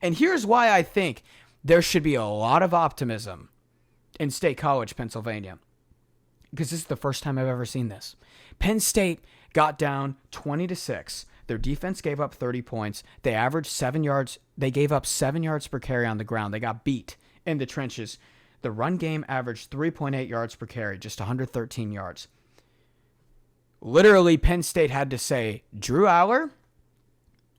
And here's why I think there should be a lot of optimism in State College, Pennsylvania, because this is the first time I've ever seen this. Penn State got down 20-6. Their defense gave up 30 points. They averaged 7 yards. They gave up 7 yards per carry on the ground. They got beat in the trenches. The run game averaged 3.8 yards per carry, just 113 yards. Literally, Penn State had to say, Drew Aller,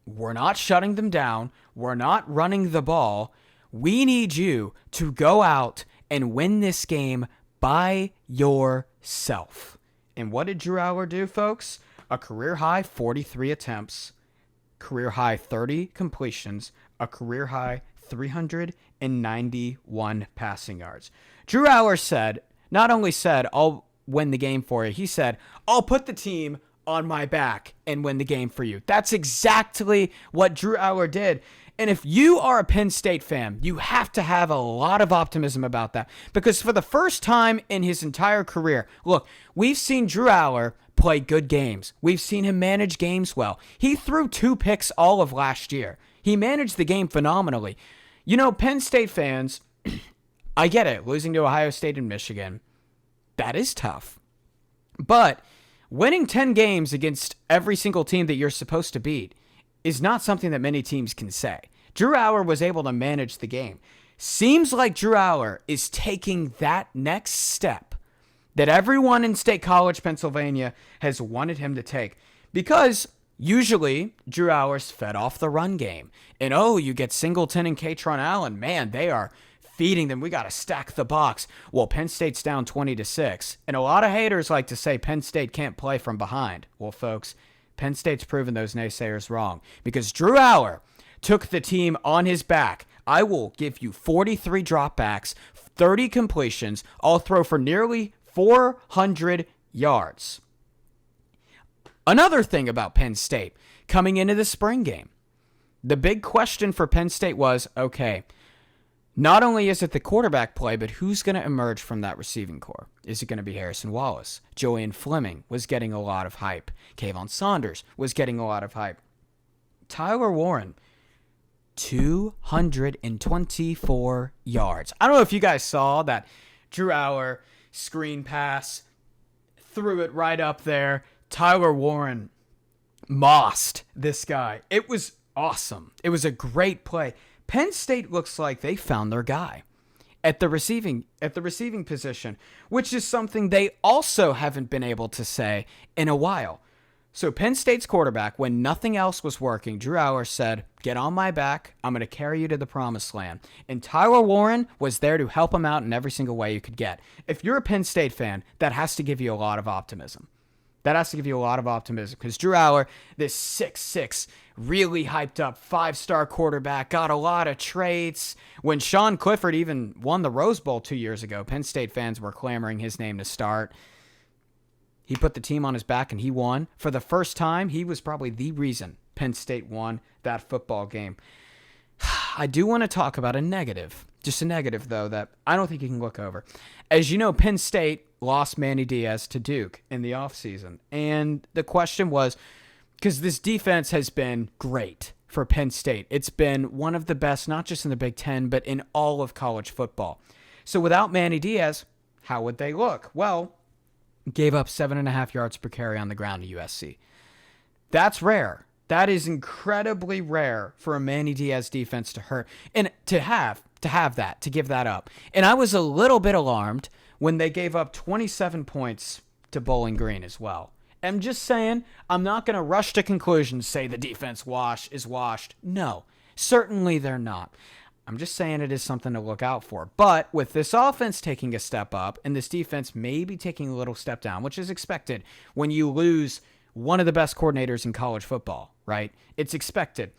we're not shutting them down. We're not running the ball. We need you to go out and win this game by yourself. And what did Drew Aller do, folks? A career-high 43 attempts, career-high 30 completions, a career-high 391 passing yards. Drew Aller not only said, I'll win the game for you, he said, I'll put the team on my back and win the game for you. That's exactly what Drew Aller did. And if you are a Penn State fan, you have to have a lot of optimism about that. Because for the first time in his entire career, look, we've seen Drew Aller play good games. We've seen him manage games well. He threw 2 picks all of last year. He managed the game phenomenally. You know, Penn State fans, I get it, losing to Ohio State and Michigan, that is tough. But winning 10 games against every single team that you're supposed to beat is not something that many teams can say. Drew Aller was able to manage the game. Seems like Drew Aller is taking that next step that everyone in State College, Pennsylvania has wanted him to take. Because usually Drew Aller's fed off the run game. And you get Singleton and Katron Allen. Man, they are feeding them. We got to stack the box. Well, Penn State's down 20-6. And a lot of haters like to say Penn State can't play from behind. Well, folks, Penn State's proven those naysayers wrong because Drew Aller took the team on his back. I will give you 43 dropbacks, 30 completions. I'll throw for nearly 400 yards. Another thing about Penn State coming into the spring game, the big question for Penn State was, okay, not only is it the quarterback play, but who's going to emerge from that receiving core? Is it going to be Harrison Wallace? Julian Fleming was getting a lot of hype. Kayvon Saunders was getting a lot of hype. Tyler Warren, 224 yards. I don't know if you guys saw that Drew Aller screen pass, threw it right up there. Tyler Warren mossed this guy. It was awesome. It was a great play. Penn State looks like they found their guy at the receiving position, which is something they also haven't been able to say in a while. So Penn State's quarterback, when nothing else was working, Drew Aller said, get on my back. I'm going to carry you to the promised land. And Tyler Warren was there to help him out in every single way you could get. If you're a Penn State fan, that has to give you a lot of optimism. Because Drew Aller, this 6'6", really hyped up 5-star quarterback, got a lot of traits. When Sean Clifford even won the Rose Bowl 2 years ago, Penn State fans were clamoring his name to start. He put the team on his back and he won. For the first time, he was probably the reason Penn State won that football game. I do want to talk about a negative. Just a negative, though, that I don't think you can look over. As you know, Penn State lost Manny Diaz to Duke in the offseason. And the question was, because this defense has been great for Penn State. It's been one of the best, not just in the Big Ten, but in all of college football. So without Manny Diaz, how would they look? Well, gave up 7.5 yards per carry on the ground to USC. That's rare. That is incredibly rare for a Manny Diaz defense to hurt and to give that up. And I was a little bit alarmed when they gave up 27 points to Bowling Green as well. I'm just saying, I'm not going to rush to conclusions, say the defense is washed. No, certainly they're not. I'm just saying it is something to look out for. But with this offense taking a step up and this defense maybe taking a little step down, which is expected when you lose one of the best coordinators in college football, right? It's expected.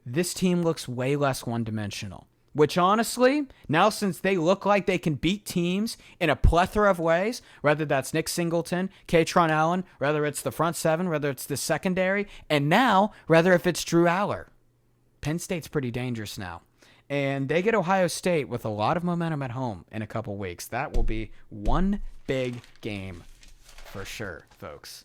This team looks way less one-dimensional, which honestly, now since they look like they can beat teams in a plethora of ways, whether that's Nick Singleton, Katron Allen, whether it's the front seven, whether it's the secondary, and now, whether if it's Drew Aller, Penn State's pretty dangerous now. And they get Ohio State with a lot of momentum at home in a couple weeks. That will be one big game for sure, folks.